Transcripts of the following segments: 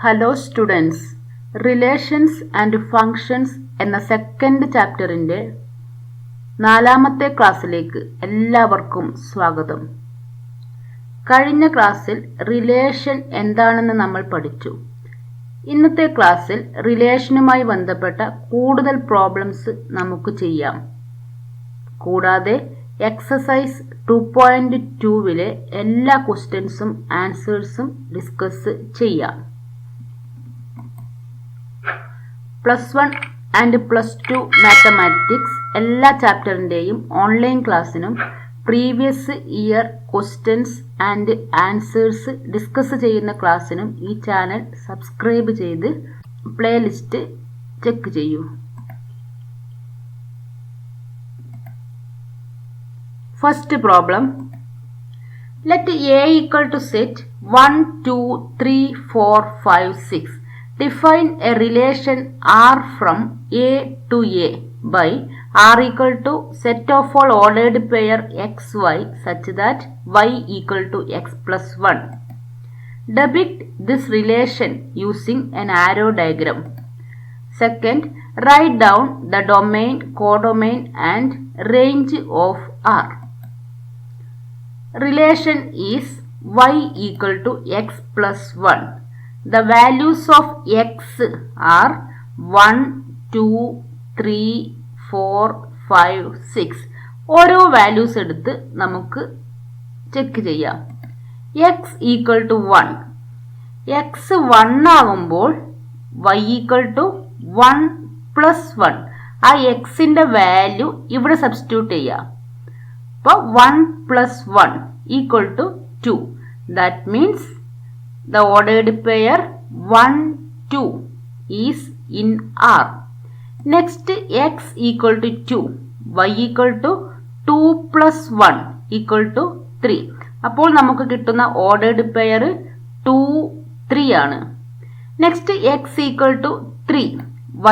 Hello students, relations and functions എന്ന second ചാപ്റ്ററിൻ്റെ 4ാമത്തെ ക്ലാസ്സിലേക്ക് എല്ലാവർക്കും സ്വാഗതം. കഴിഞ്ഞ ക്ലാസ്സിൽ റിലേഷൻ എന്താണെന്ന് നമ്മൾ പഠിച്ചു. ഇന്നത്തെ ക്ലാസ്സിൽ റിലേഷനുമായി ബന്ധപ്പെട്ട കൂടുതൽ പ്രോബ്ലംസ് നമുക്ക് ചെയ്യാം. കൂടാതെ എക്സസൈസ് 2.2 എല്ലാ ക്വസ്റ്റ്യൻസും ആൻസേഴ്സും ഡിസ്കസ് ചെയ്യാം. +1 ആൻഡ് +2 മാത്തമാറ്റിക്സ് എല്ലാ ചാപ്റ്ററിൻ്റെയും ഓൺലൈൻ ക്ലാസ്സിനും previous year questions and answers discuss ചെയ്യുന്ന ക്ലാസ്സിനും ഈ ചാനൽ സബ്സ്ക്രൈബ് ചെയ്ത് പ്ലേലിസ്റ്റ് ചെക്ക് ചെയ്യൂ. First problem. Let A equal to set 1, 2, 3, 4, 5, 6. Define a relation R from A to A by R equal to set of all ordered pair XY such that Y equal to X plus 1. Depict this relation using an arrow diagram. Second, write down the domain, codomain and range of R. Relation is Y equal to X plus 1. The values of X are 1, 2, 3, 4, 5, 6. ഓരോ values എടുത്ത് നമുക്ക് check ചെയ്യാം. X equal to 1. X 1 ആകുമ്പോൾ Y equal to 1 plus 1. ആ Xന്റെ value ഇവിടെ substitute ചെയ്യാം. അപ്പോൾ 1 plus 1 equal to 2. That means the ordered pair 1, 2 is in R. Next, X equal to 2. Y equal to 2 plus 1 equal to 3. അപ്പോൾ നമുക്ക് കിട്ടുന്ന ordered pair 2, 3 ആണ്. Next, X equal to 3.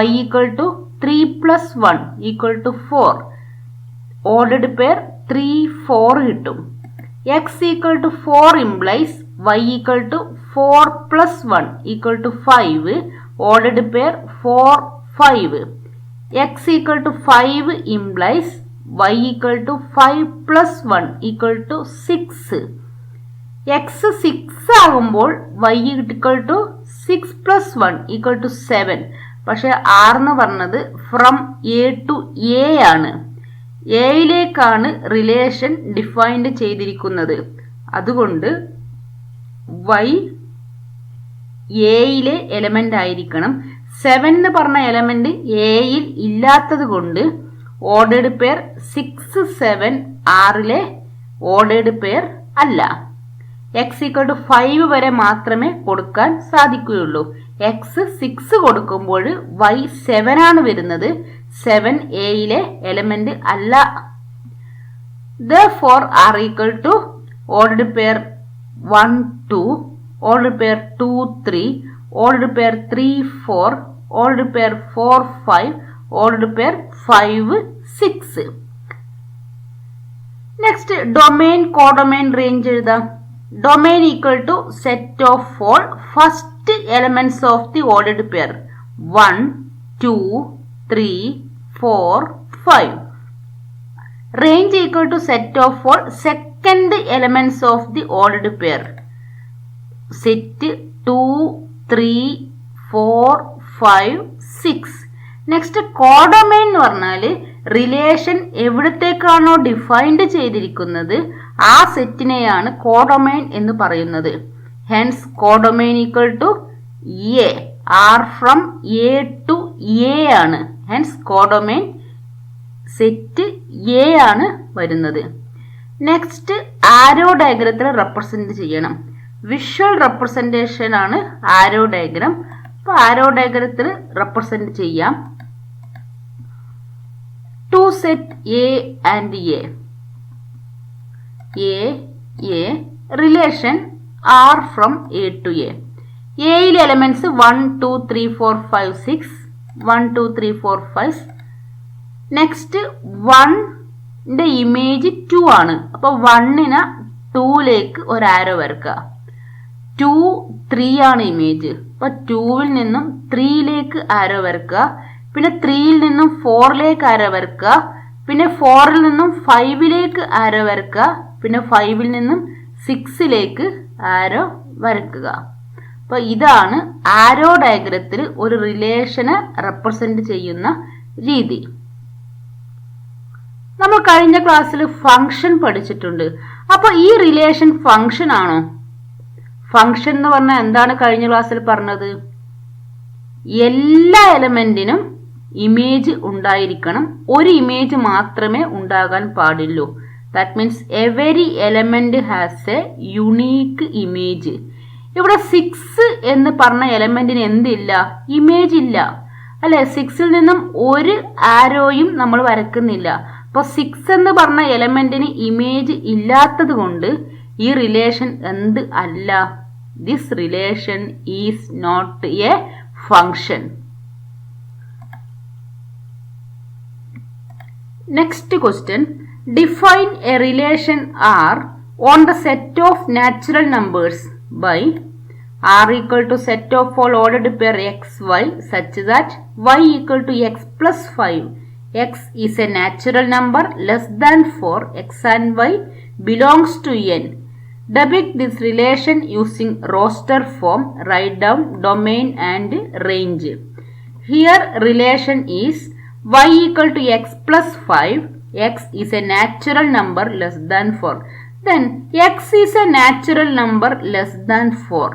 Y equal to 3 plus 1 equal to 4. Ordered pair 3, 4 കിട്ടും. X equal to 4 implies Y equal to 4 plus 1 equal to 5. Ordered pair 4, 5. X equal to 5 implies Y equal to 5 plus 1 equal to 6. X 6 ആകുമ്പോൾ Y equal to 6 plus 1 equal to 7. പക്ഷെ R എന്ന് പറഞ്ഞത് from A to A ആണ്. എയിലേക്കാണ് relation defined ചെയ്തിരിക്കുന്നത്. അതുകൊണ്ട് Y എയിലെ element ആയിരിക്കണം. 7 എന്ന് പറഞ്ഞ എലമെന്റ് എയിൽ ഇല്ലാത്തത് കൊണ്ട് ഓർഡേർഡ് പെയർ 6, 7 ആറിലെ ഓർഡേർഡ് പെയർ അല്ല. X equal to 5 വരെ മാത്രമേ കൊടുക്കാൻ സാധിക്കുകയുള്ളൂ. X 6 കൊടുക്കുമ്പോൾ Y 7 ആണ് വരുന്നത്. 7 എയിലെ എലമെന്റ് അല്ല. Therefore R equal to ordered pair 1, 2, ordered pair 2, 3, ordered pair 3, 4, ordered pair 4, 5, ordered pair 5, 6. Next, domain, codomain, range എഴുതാം. Domain equal to set of all first elements of the ordered pair 1, 2, 3, 4, 5. Range equal to set of all second elements of the ordered pair. Set 2, 3, 4, 5, 6. Next, codomain എന്ന് പറഞ്ഞാൽ relation എവിടത്തേക്കാണോ defined ചെയ്തിരിക്കുന്നത് ആ സെറ്റിനെയാണ് codomain എന്ന് പറയുന്നത്. Hence codomain equal to A. R from A to A ആണ്. Hence codomain set A ആണ് വരുന്നത്. Next, arrow ഡയഗ്രത്തിൽ റെപ്രസെന്റ് ചെയ്യണം. വിഷ്വൽ റെപ്രസെന്റേഷൻ ആണ് ആരോ ഡയഗ്രം. അപ്പോൾ ആരോ ഡയഗ്രത്തിൽ റെപ്രസെന്റ് ചെയ്യാം. Two set A and A. A relation R from A to A. എയിലെ എലമെന്റ്സ് 1, 2, 3, 4, 5, 6. 1, 2, 3, 4, 5. നെക്സ്റ്റ് 1ന്റെ ഇമേജ് 2 ആണ്. അപ്പോൾ 1നെ 2ലേക്ക് ഒരു ആരോ വരക്കുക. 2, 3 ആണ് ഇമേജ്. അപ്പോൾ 2-ൽ നിന്നും 3-ലേക്ക് ആരോ വരക്കുക, പിന്നെ 3-ൽ നിന്നും 4-ലേക്ക് ആരോ വരക്കുക, പിന്നെ 4-ൽ നിന്നും 5-ലേക്ക് ആരോ വരക്കുക, പിന്നെ 5-ൽ നിന്നും 6-ലേക്ക് ആരോ വരക്കുക. അപ്പോൾ ഇതാണ് ആരോ ഡയഗ്രത്തിൽ ഒരു റിലേഷനെ റെപ്രസെന്റ് ചെയ്യുന്ന രീതി. നമ്മൾ കഴിഞ്ഞ ക്ലാസ്സിൽ ഫംഗ്ഷൻ പഠിച്ചിട്ടുണ്ട്. അപ്പോൾ ഈ റിലേഷൻ ഫംഗ്ഷൻ ആണോ? ഫംഗ്ഷൻ എന്ന് പറഞ്ഞാൽ എന്താണ് കഴിഞ്ഞ ക്ലാസ്സിൽ പറഞ്ഞത്? എല്ലാ എലമെന്റിനും ഇമേജ് ഉണ്ടായിരിക്കണം, ഒരു ഇമേജ് മാത്രമേ ഉണ്ടാകാൻ പാടുള്ളൂ. That means every element has A unique image. ഇവിടെ 6 എന്ന് പറഞ്ഞ എലമെന്റിന് എന്തില്ല? ഇമേജ് ഇല്ല അല്ലെ? 6-ൽ നിന്നും ഒരു ആരോയും നമ്മൾ വരക്കുന്നില്ല. അപ്പോൾ 6 എന്ന് പറഞ്ഞ എലമെന്റിന് ഇമേജ് ഇല്ലാത്തത് കൊണ്ട് ഈ റിലേഷൻ എന്ത് അല്ല? This relation is not a function. Next question, define a relation R on the set of natural numbers by R equal to set of all ordered pair x, y such that y equal to x plus 5. X is a natural number less than 4. X and y belongs to n. Depict this relation using roster form. Write down domain and range. Here relation is y equal to x plus 5. X is a natural number less than 4. Then x is a natural number less than 4.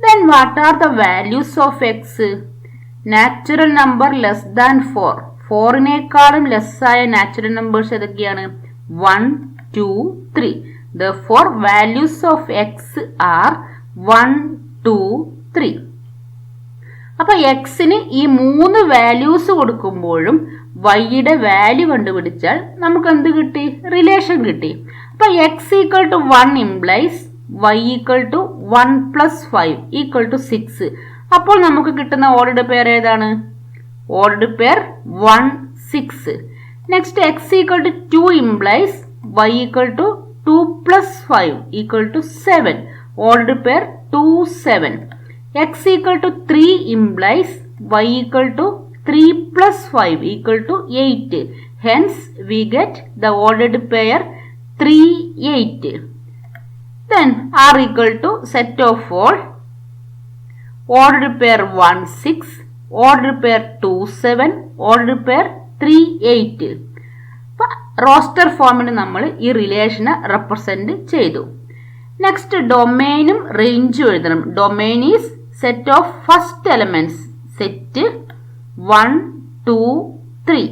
Then what are the values of x? Natural number less than 4. 4-നേക്കാളും less ആയ natural numbers ഏതൊക്കെയാണ്? 1, 2, 3. Therefore values of x are 1, 2, 3. അപ്പൊ എക്സിന് ഈ 3 values കൊടുക്കുമ്പോഴും വൈയുടെ value കണ്ടുപിടിച്ചാൽ നമുക്ക് എന്ത് കിട്ടി? റിലേഷൻ കിട്ടി. അപ്പൊ x equal to 1 implies y equal to 1 plus 5 equal to 6. അപ്പോൾ നമുക്ക് കിട്ടുന്ന ഓർഡർഡ് പെയർ ഏതാണ്? Ordered pair 1, 6. Next x equal to 2 implies y equal to 2 plus 5 equal to 7. Ordered pair 2, 7. x equal to 3 implies y equal to 3 plus 5 equal to 8. Hence, we get the ordered pair 3, 8. Then, R equal to set of all ordered pair 1, 6, ordered pair 2, 7, ordered pair 3, 8. Roster ഫോമിന് നമ്മൾ ഈ റിലേഷനെ represent ചെയ്തു. Next ഡൊമൈനും റേഞ്ചും എഴുതണം. Domain is set of first elements, set 1, 2, 3.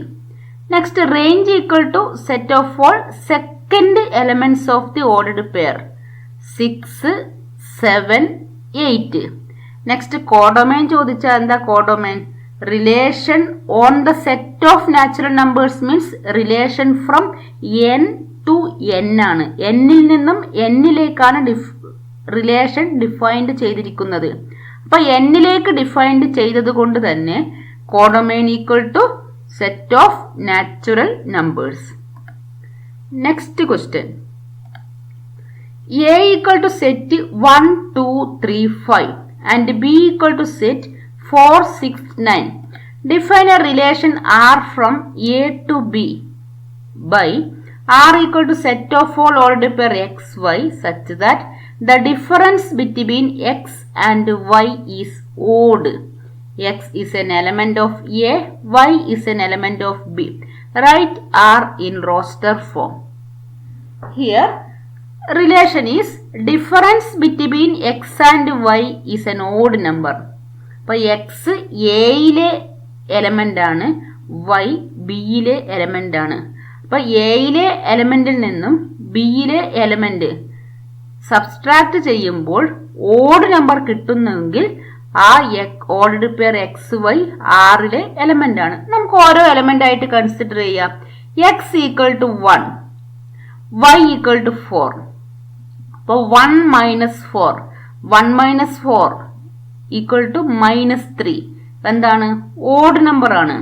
Next, range equal to set of all second elements of the ordered pair, 6, 7, 8. Next, codomain ചോദിച്ചാൽ എന്താ codomain? Relation on the set of natural numbers means relation from n to n ആണ്. n-ൽ നിന്നും n-ലേക്കാണ് relation defined ചെയ്തിരിക്കുന്നത്. അപ്പൊ n-ലേക്ക് defined ചെയ്തത് കൊണ്ട് തന്നെ codomain equal to set of natural numbers. Next question. A equal to set 1, 2, 3, 5 and B equal to set 4, 6, 9. Define a relation R from A to B by R equal to set of all ordered pair x, y such that the difference between x and y is odd. X is an element of A, Y is an element of B. Write R in roster form. Here, relation is difference between x and y is an odd number. അപ്പോൾ x എയിലെ element ആണ്, y ബിയിലെ element ആണ്. അപ്പോൾ എയിലെ എലമെന്റിൽ നിന്നും ബിയിലെ എലമെന്റ് സബ്സ്ട്രാക്ട് ചെയ്യുമ്പോൾ ഓഡ് നമ്പർ കിട്ടുന്നെങ്കിൽ ആ ഓർഡർഡ് പെയർ എക്സ് വൈ ആറിലെ എലമെന്റ് ആണ്. നമുക്ക് ഓരോ എലമെന്റ് ആയിട്ട് കൺസിഡർ ചെയ്യാം. X equal to 1, y equal to 4. അപ്പോൾ 1 minus 4, 1 minus 4 equal to minus 3. എന്താണ്? ഓഡ് നമ്പർ ആണ്.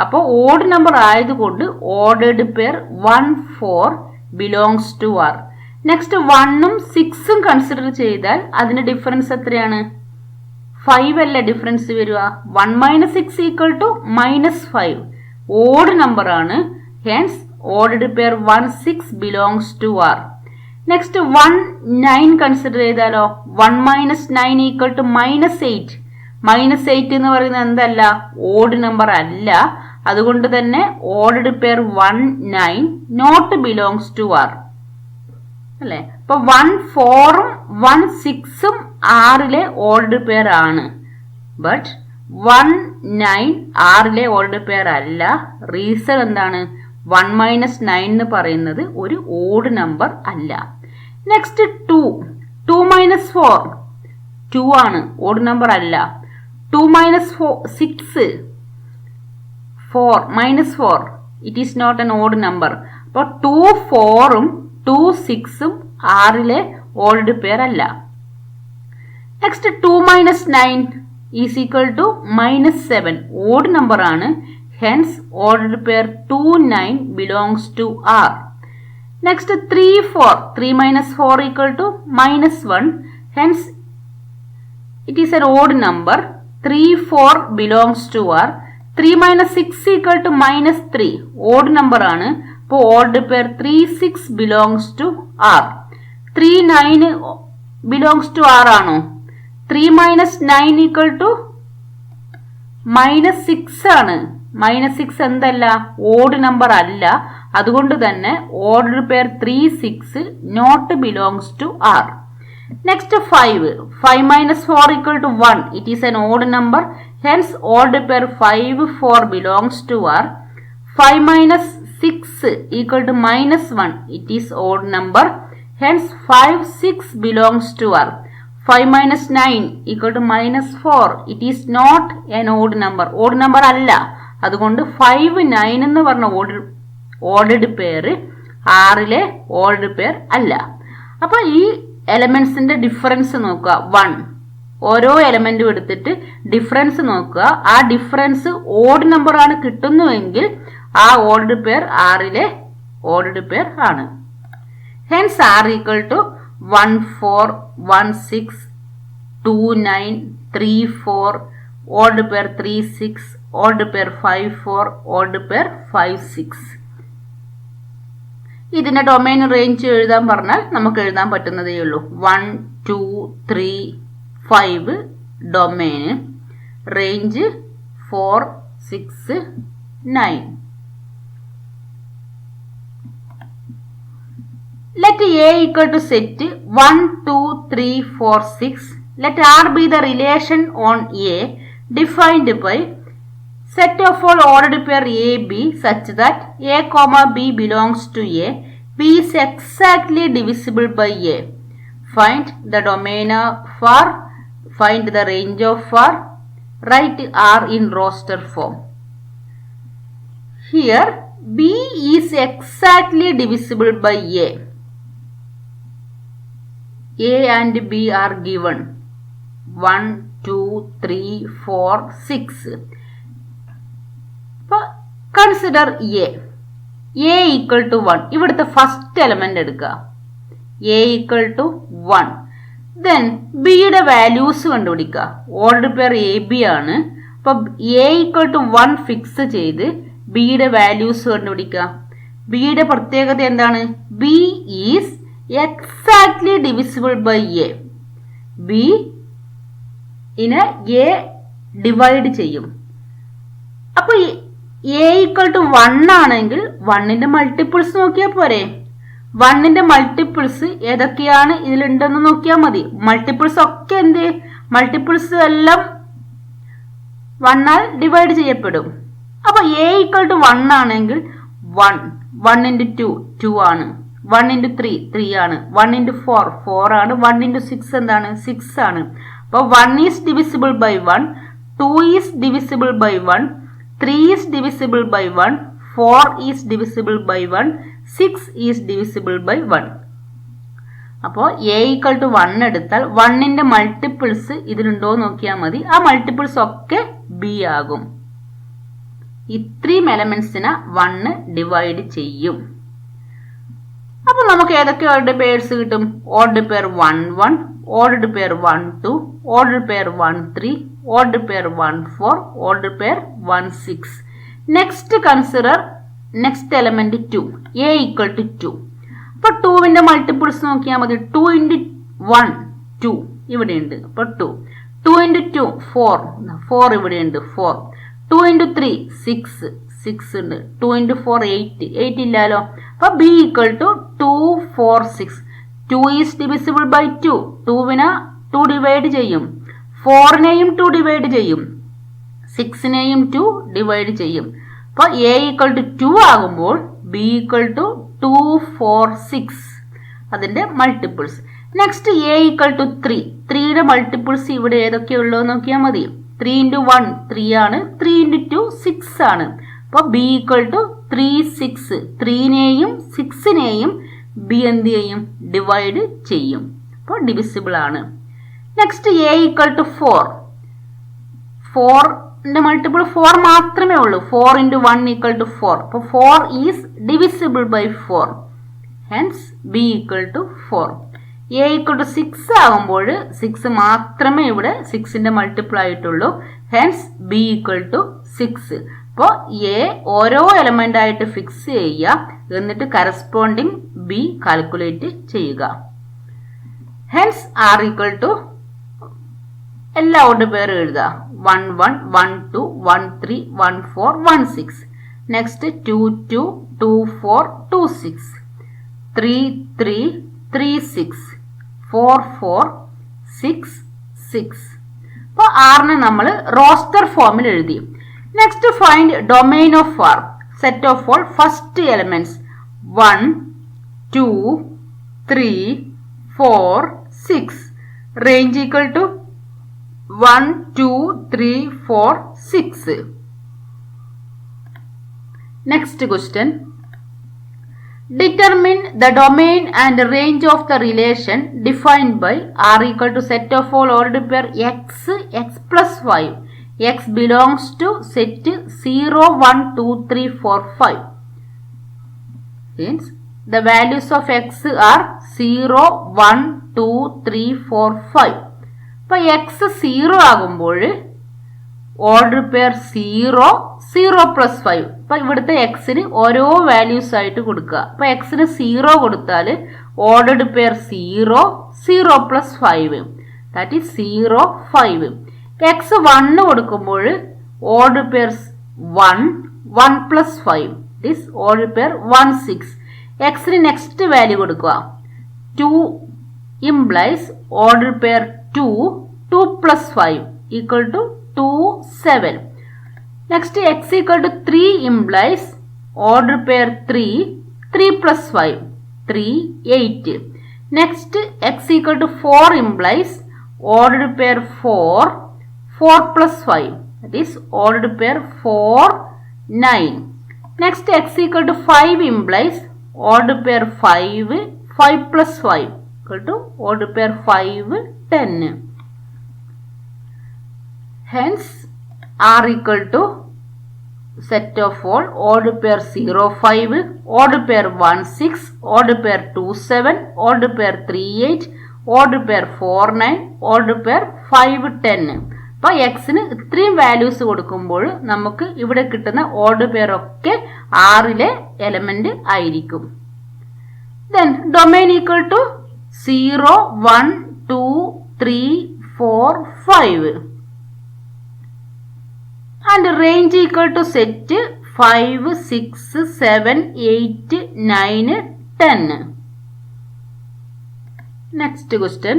അപ്പോൾ ഓഡ് നമ്പർ ആയതുകൊണ്ട് ordered pair 1, 4 belongs to R. Next 1ഉം 6ഉം consider ചെയ്താൽ അതിന്റെ ഡിഫറൻസ് എത്രയാണ്? 5 അല്ല ഡിഫറൻസ് വരിക. 1 - 6 = -5. ഓഡ് നമ്പർ ആണ്. Hence ordered pair 1 6 belongs to R. Next 1 9 consider ചെയ്താലോ. 1 - 9 = -8. -8 എന്ന് പറയുന്നത് എന്തല്ല, ഓഡ് നമ്പർ അല്ല. അതുകൊണ്ട് തന്നെ ordered pair 1 9 not belongs to R അല്ലെ. അപ്പൊ 1 4ഉം 1 6ഉം ആറിലെ ഓർഡർഡ് പെയർ ആണ്. ബട്ട് 1 9 ആറിലെ ഓർഡർഡ് പെയർ അല്ല. റീസൺ എന്താണ്, 1 - 9 എന്ന് പറയുന്നത് ഒരു ഓഡ് നമ്പർ അല്ല. നെക്സ്റ്റ് 2 2 - 4 2 ആണ്, ഓഡ് നമ്പർ അല്ല. 2 - 6 4 -4 it is not an odd number. അപ്പോൾ 2 4ഉം 2 6ഉം ആറിലെ ഓൾഡ് പെയർ അല്ല. Next 2 - 9 is equal to -7 odd number ആണ്. Hence ordered pair 2 9 belongs to R. Next 3 4 3 - 4 = -1. Hence it is an odd number. 3 4 belongs to R. 3 - 6 = -3 odd number ആണ്. അപ്പോൾ ordered pair 3 6 belongs to R. 3 9 belongs to R ആണോ? 3 - 9 = -6 ആണ്. -6 എന്തല്ല, odd number അല്ല. അതുകൊണ്ട് തന്നെ order pair 3 6 not belongs to R. Next 5 5 - 4 = 1 it is an odd number. Hence order pair 5 4 belongs to R. 5 - 6 = -1 it is odd number. Hence 5 6 belongs to R. 5 - 9 = -4 it is not an odd number. Odd number അല്ല. അതുകൊണ്ട് 5 9 എന്ന് പറഞ്ഞ ordered pair ആറിലെ ordered pair അല്ല. അപ്പൊ ഈ എലമെന്റ്സിന്റെ difference നോക്കുക. 1 ഓരോ എലമെന്റും എടുത്തിട്ട് ഡിഫറൻസ് നോക്കുക. ആ ഡിഫറൻസ് ഓഡ് നമ്പർ ആണ് കിട്ടുന്നുവെങ്കിൽ ആ ഓർഡർഡ് പെയർ ആറിലെ ഓർഡർഡ് പെയർ ആണ്. Hence R = 1 4 1 6 2 9 3 4 ordered pair 3 6 ordered pair 5 4 ordered pair 5 6. ഇതിന്റെ ഡൊമൈൻ റേഞ്ച് എഴുതാൻ പറഞ്ഞാൽ നമുക്ക് എഴുതാൻ പറ്റുന്നതേ ഉള്ളൂ. 1 2 3 5 domain, range 4 6 9. Let A equal to set 1 2 3 4 6. Let R be the relation on A defined by set of all ordered pair A B such that A comma B belongs to A. B is exactly divisible by A. Find the domain of R. Find the range of R. Write R in roster form. Here B is exactly divisible by A. A and B are given 1 2 3 4 6. Consider A. A equal to 1. ഇവിടുത്തെ first element എടുക്കുക. A equal to 1. Then B യുടെ values കണ്ടുപിടിക്കുക. Order pair AB ആണ്. അപ്പൊ A equal to 1 fix ചെയ്ത് B യുടെ values കണ്ടുപിടിക്കുക. B യുടെ പ്രത്യേകത എന്താണ്? B is exactly divisible by A. B ഇനെ A ഡിവൈഡ് ചെയ്യും. അപ്പൊ A equal to 1 ആണെങ്കിൽ 1ന്റെ മൾട്ടിപ്പിൾസ് നോക്കിയാൽ പോരെ. 1ന്റെ മൾട്ടിപ്പിൾസ് ഏതൊക്കെയാണ് ഇതിലുണ്ടെന്ന് നോക്കിയാൽ മതി. മൾട്ടിപ്പിൾസ് ഒക്കെ എന്ത്, മൾട്ടിപ്പിൾസ് എല്ലാം 1 ആൽ ഡിവൈഡ് ചെയ്യപ്പെടും. അപ്പൊ A equal to 1 ആണെങ്കിൽ 1 1 into 2 2 ആണ്. 1 into 3 3 ആണ്. 1 into 4 4 ആണ്. 1 into 6 എന്താണ്? 6 ആണ്. അപ്പോൾ 1 is divisible by 1, 2 is divisible by 1, 3 is divisible by 1, 4 is divisible by 1, 6 is divisible by 1. അപ്പോൾ A equal to 1 എടുത്താൽ 1ന്റെ മൾട്ടിപ്പിൾസ് ഇതിലുണ്ടോ നോക്കിയാൽ മതി. ആ മൾട്ടിപ്പിൾസ് ഒക്കെ B ആകും. ഇത്രയും എലമെന്റ്സിനെ 1 ഡിവൈഡ് ചെയ്യും. അപ്പോൾ നമുക്ക് ഏതൊക്കെ ഓർഡർ പെയർസ് കിട്ടും? Order pair 1 1, order pair 1 2, order pair 1 3, order pair 1 4, order pair 1 6. Next consider next element 2, a equal to 2. അപ്പോൾ 2വിൻ്റെ മൾട്ടിപ്പിൾസ് നോക്കിയാൽ മതി. 2 into 1 2 ഇവിടെയുണ്ട്. അപ്പോൾ 2 2 into 2 4 ഇവിടെയുണ്ട് 4. 2 into 3 6 ഉണ്ട്. 2 into 4 8 ഇല്ലല്ലോ. അപ്പോൾ b equal to 2 4 6. 2 is divisible by 2. 2വിനെ 2 divide ചെയ്യും. 4നെയും 2 ഡിവൈഡ് ചെയ്യും. 6നെയും 2 ഡിവൈഡ് ചെയ്യും. അപ്പോൾ a equal to 2 ആകുമ്പോൾ b equal to 2 4 6 അതിൻ്റെ multiples. Next a equal to 3. 3യുടെ മൾട്ടിപ്പിൾസ് ഇവിടെ ഏതൊക്കെയുള്ളൂ നോക്കിയാൽ മതി. 3 into 1 3 ആണ്. 3 into 2 6 ആണ്. അപ്പോൾ b equal to 3 6. 3നെയും 6നെയും b എന്ത് ചെയ്യും? ഡിവൈഡ് ചെയ്യും. അപ്പോൾ ഡിവിസിബിൾ ആണ്. Next a equal to 4. 4ന്റെ മൾട്ടിപ്പിൾ 4 മാത്രമേ ഉള്ളൂ. 4 into 1 equal to 4. അപ്പോൾ 4 is divisible by 4. Hence b equal to 4. a equal to 6 ആകുമ്പോൾ 6 മാത്രമേ ഇവിടെ 6ന്റെ മൾട്ടിപ്പിൾ ആയിട്ടുള്ളൂ. Hence b equal to 6. അപ്പോൾ a ഓരോ എലമെന്റ് ആയിട്ട് ഫിക്സ് ചെയ്യുക, എന്നിട്ട് കറസ്പോണ്ടിങ് b കാൽക്കുലേറ്റ് ചെയ്യുക. ഹെൻസ് r equal to എല്ലാ ഓർഡർ പേരും എഴുതുക. 1 1 1 2 1 3 1 4 1 6. നെക്സ്റ്റ് 2 2 2 4 2 6 3 3 3 6 4 4 6 6. അപ്പോൾ ആറിനെ നമ്മൾ റോസ്റ്റർ ഫോമിൽ എഴുതി. Next find domain of R. Set of all first elements 1 2 3 4 6. Range equal to 1 2 3 4 6. Next question. Determine the domain and range of the relation defined by r equal to set of all ordered pair x plus 5. X belongs to set 0 1 2 3 4 5. Hence the values of x are 0 1 2 3 4 5. അപ്പോൾ X 0 ആകുമ്പോൾ order pair 0 0 plus 5. അപ്പം ഇവിടുത്തെ എക്സിന് ഓരോ values ആയിട്ട് കൊടുക്കുക. അപ്പം എക്സിന് 0 കൊടുത്താൽ ordered pair 0 0 plus 5 that is 0 5. X 1 കൊടുക്കുമ്പോൾ order pair 1 1 plus 5 this order pair 1 6. എക്സിന് നെക്സ്റ്റ് വാല്യൂ കൊടുക്കുക 2 implies order pair 2 2 plus 5 equal to 2 7. Next x equal to 3 implies order pair 3 3 plus 5 3 8. Next x equal to 4 implies order pair 4 4 plus 5 that is order pair 4 9. Next x equal to 5 implies order pair 5 5 plus 5 equal to order pair 5 10. Hence r equal to set of all order pair 0 5, order pair 1 6, order pair 2 7, order pair 3 8, order pair 4 9, order pair 5 10. അപ്പോൾ എക്സിന് ഇത്രയും values കൊടുക്കുമ്പോൾ നമുക്ക് ഇവിടെ കിട്ടുന്ന order pair ഒക്കെ ആറിലെ element ആയിരിക്കും. Then domain equal to 0 1 2 3 4 5 and range equal to set 5 6 7 8 9 10. Next question.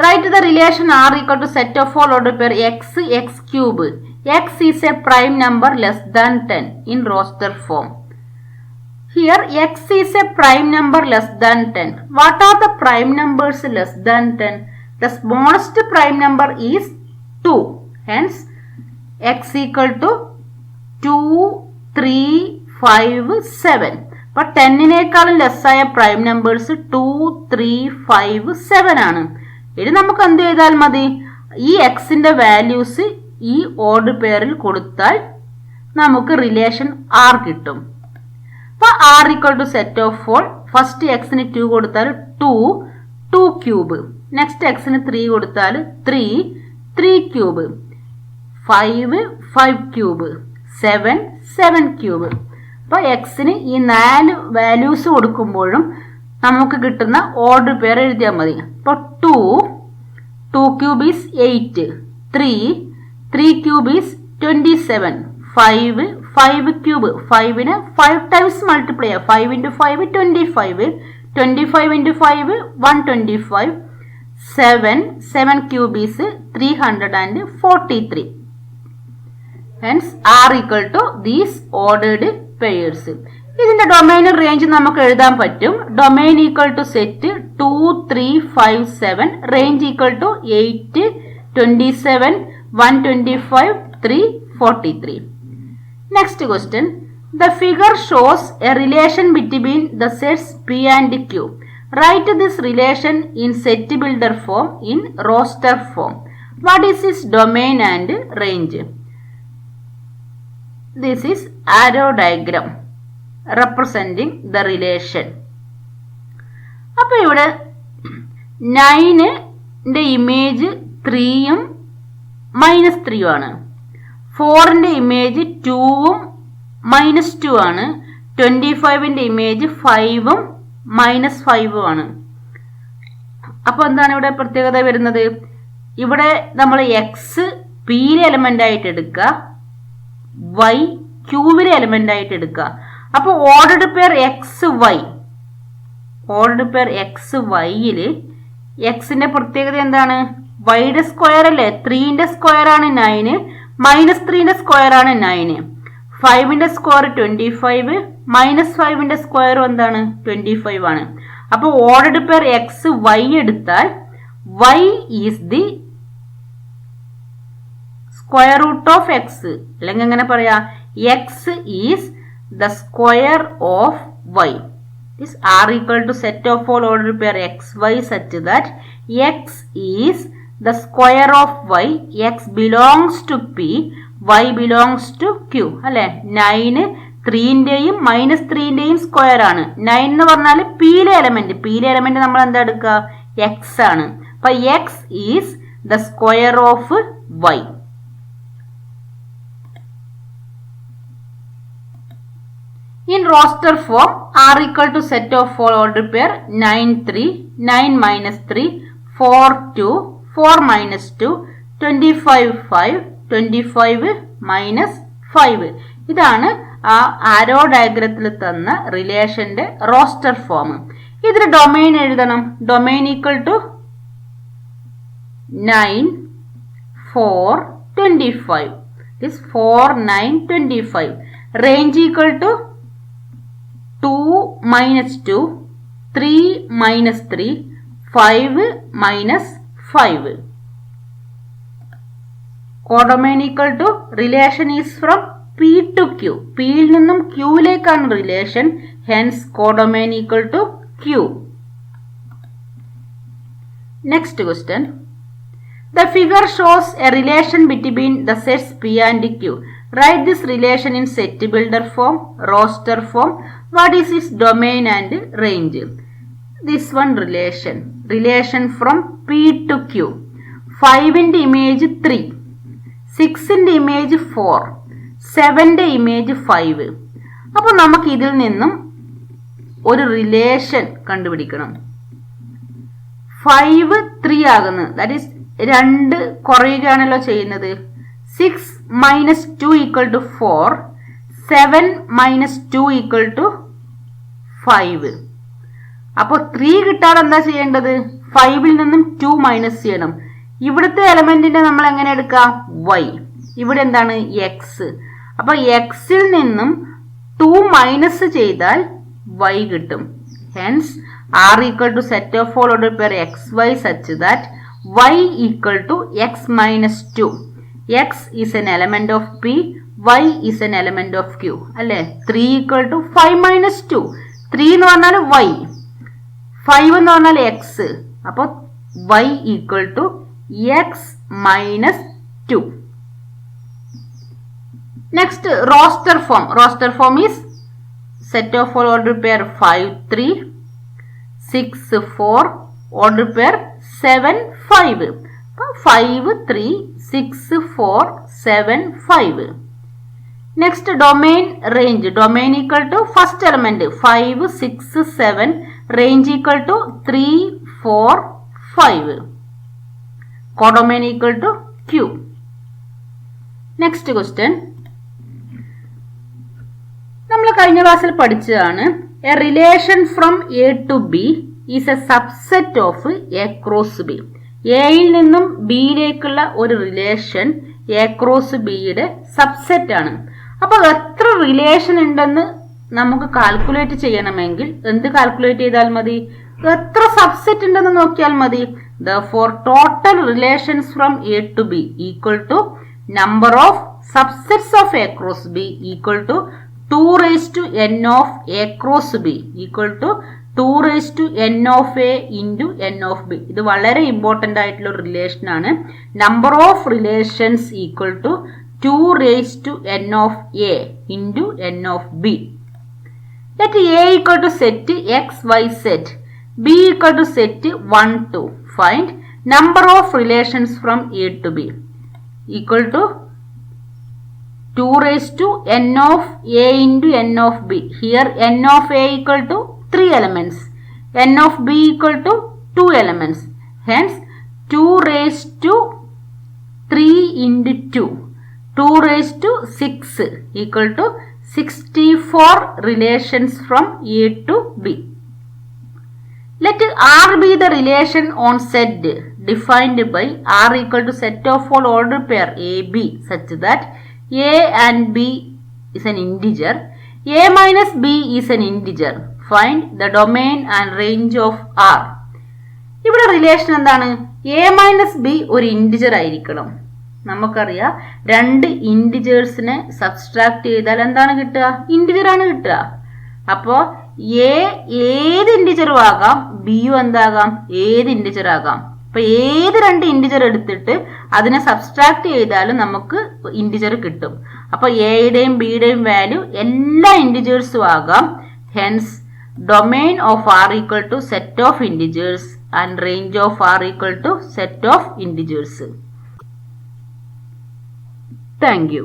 Write the relation r equal to set of all order pair x x cube. X is a prime number less than 10 in roster form. Here x is a prime number less than 10. What are the prime numbers less than 10? The smallest prime number is 2. Hence x equal to 2 3 5 7. But 10-നേക്കാളും less ആയ prime numbers 2 3 5 7 ആണ്. ഇത് നമുക്ക് എന്ത് ചെയ്താൽ മതി? ഈ എക്സിന്റെ values ഈ ഓർഡർ പെയറിൽ കൊടുത്താൽ നമുക്ക് റിലേഷൻ ആർ കിട്ടും. അപ്പോൾ R equal to set of all first എക്സിന് 2 കൊടുത്താൽ 2 2 ക്യൂബ്. നെക്സ്റ്റ് എക്സിന് 3 കൊടുത്താൽ 3 ക്യൂബ്, 5 ക്യൂബ്, 7 ക്യൂബ്. അപ്പോൾ എക്സിന് ഈ 4 വാല്യൂസ് കൊടുക്കുമ്പോഴും നമുക്ക് കിട്ടുന്ന ഓർഡർ പെയർ എഴുതിയാൽ മതി. അപ്പോൾ 2 cube is 8, 3 cube is 27, 5 cube, 5ന് 5 ടൈംസ് മൾട്ടിപ്ലൈ ചെയ്യാം, 5 × 5 25, 25 × 5 125, 7 cube is 343. Hence R equal to these ordered pairs. ഇതിന്റെ ഡൊമൈൻ റേഞ്ച് നമുക്ക് എഴുതാൻ പറ്റും. Domain equal to set 2 3 5 7, range equal to 8 27 125 3 43. Next question. The figure shows a relation between the sets P and Q. Write this relation in set builder form in roster form. What is its domain and range? This is arrow diagram representing the relation. അപ്പോൾ ഇവിടെ 9ന്റെ image 3ഉം -3 ആണ്. 4ന്റെ image 2ഉം -2 ആണ്. 25ന്റെ image 5ഉം -5ഉം ആണ്. അപ്പോൾ എന്താണ് ഇവിടെ പ്രത്യേകത വരുന്നത്? ഇവിടെ നമ്മൾ എക്സ് പിയിലെ എലമെന്റ് ആയിട്ട് എടുക്കുക, വൈ ക്യൂവിലെ എലമെന്റ് ആയിട്ട് എടുക്കുക. അപ്പോൾ ഓർഡർഡ് പെയർ എക്സ് വൈയിൽ എക്സിന്റെ പ്രത്യേകത എന്താണ്? വൈയുടെ സ്ക്വയർ അല്ലേ? 3ന്റെ സ്ക്വയർ ആണ് 9, -3ന്റെ സ്ക്വയർ ആണ് 9, 5ന്റെ സ്ക്വയർ 25, -5ന്റെ സ്ക്വയർ എന്താണ്? 25 ആണ്. അപ്പോൾ ഓർഡർഡ് പെയർ എക്സ് വൈ എടുത്താൽ y is the square root of x, അല്ലെങ്കിൽ എങ്ങനെ പറയാ? X is the square of y. This R equal to set of all ordered pair xy such that x is the square of y, x belongs to P, y belongs to Q. അല്ലെ? 9 3ന്റെയും -3ന്റെയും square ആണ്. 9 എന്ന് പറഞ്ഞാൽ പിയിലെ element നമ്മൾ എന്താ എടുക്കുക? X ആണ്. അപ്പൊ x is the square of y. In roster form, R equal to set of all ordered pair 9 3, 9 -3, 4 2, 4 -2, 25 5, 25 -5. ഇതാണ് ആ ആരോ ഡയഗ്രത്തിൽ തന്ന റിലേഷന്റെ റോസ്റ്റർ ഫോം. ഇതിന് ഡൊമൈൻ എഴുതണം. Domain equal to 9 4 25. This 4 9 25. Range equal to 2 -2, 3 -3, 5 -5. Codomain equal to relation is from P to Q. P യിൽ നിന്നും Q ലേക്കാണ് relation. Hence codomain equal to Q. Next question. The figure shows a relation between the sets P and Q. Write this relation in set builder form, roster form. What is its domain and range? This one relation from P to Q. 5ന്റെ image 3, 6ന്റെ image 4, 7ന്റെ image 5. അപ്പോൾ നമുക്ക് ഇതിൽ നിന്നും ഒരു relation കണ്ടുപിടിക്കണം. 5 3 ആകുന്നത്, ദാറ്റ് ഈസ് 2 കുറയുകയാണല്ലോ ചെയ്യുന്നത്. 6 -2 = 4, 7 -2 = 5. അപ്പോൾ 3 കിട്ടാൻ എന്താ ചെയ്യേണ്ടത്? 5ൽ നിന്നും 2 മൈനസ് ചെയ്യണം. ഇവിടുത്തെ എലമെന്റിനെ നമ്മൾ എങ്ങനെ എടുക്കാം? y. ഇവിടെ എന്താണ്? x. അപ്പൊ xൽ നിന്നും 2 മൈനസ് ചെയ്താൽ y കിട്ടും. Hence R equal to set of all ordered pair xy such that y equal to x minus 2. X is an element of P, y is an element of Q. അല്ലേ? 3 equal to 5 minus 2. 3 എന്ന് പറഞ്ഞാൽ y, 5 എന്ന് പറഞ്ഞാൽ x. അപ്പോൾ y equal to x minus 2. Next, roster form. Roster form is set of all ordered pair 5 3, 6 4, ordered pair 7, 5. 5, 3, 6, 4, 7, 5. Next, domain range. Domain equal to first element 5, 6, 7. Range equal to 3, 4, 5. Codomain equal to Q. Next question. നമ്മൾ കഴിഞ്ഞ ക്ലാസ്സിൽ പഠിച്ചതാണ് a relation from A to B is a subset of A cross B. എയിൽ നിന്നും ബിയിലേക്കുള്ള ഒരു relation A cross ബിയുടെ subset ആണ്. അപ്പോൾ എത്ര റിലേഷൻ ഉണ്ടെന്ന് നമുക്ക് കാൽക്കുലേറ്റ് ചെയ്യണമെങ്കിൽ എന്ത് കാൽക്കുലേറ്റ് ചെയ്താൽ മതി? എത്ര സബ്സെറ്റ് ഉണ്ടെന്ന് നോക്കിയാൽ മതി. Therefore, total relations from A to B equal to number of subsets of A cross B equal to 2 raised to n of A cross B equal to 2 raised to n of A into n of B. ഇത് വളരെ important ആയിട്ടുള്ള ഒരു relation ആണ്. Number of relations equal to 2 raised to n of A into n of B. Let A equal to set x, y, z. B equal to set 1, 2. Find number of relations from A to B equal to 2 raised to n of A into n of B. Here n of A equal to 3 elements. N of B equal to 2 elements. Hence 2 raised to 3 into 2. 2 raised to 6 equal to 64 relations from A to B. Let R be the relation on Z defined by R equal to set of all ordered pair AB such that A and B is an integer. A minus B is an integer. Find the domain and range of R. ഇവിടെ relation എന്താണ്? A minus B ഒരു integer ആയിരിക്കണം. നമുക്കറിയാം രണ്ട് ഇൻറ്റിജേഴ്സിനെ subtract ചെയ്താൽ എന്താണ് കിട്ടുക? Integer ആണ് കിട്ടുക. അപ്പോൾ A ഏത് ഇൻറ്റിജറും ആകാം, ബിയും എന്താകാം? ഏത് ഇൻറ്റിജർ ആകാം. അപ്പൊ ഏത് രണ്ട് ഇൻറ്റിജർ എടുത്തിട്ട് അതിനെ സബ്സ്ട്രാക്ട് ചെയ്താലും നമുക്ക് ഇൻറ്റിജർ കിട്ടും. അപ്പൊ എയുടെയും ബിയുടെയും വാല്യൂ എല്ലാ ഇൻറ്റിജേഴ്സും ആകാം. Hence domain of R equal to set of integers and range of R equal to set of integers. Thank U.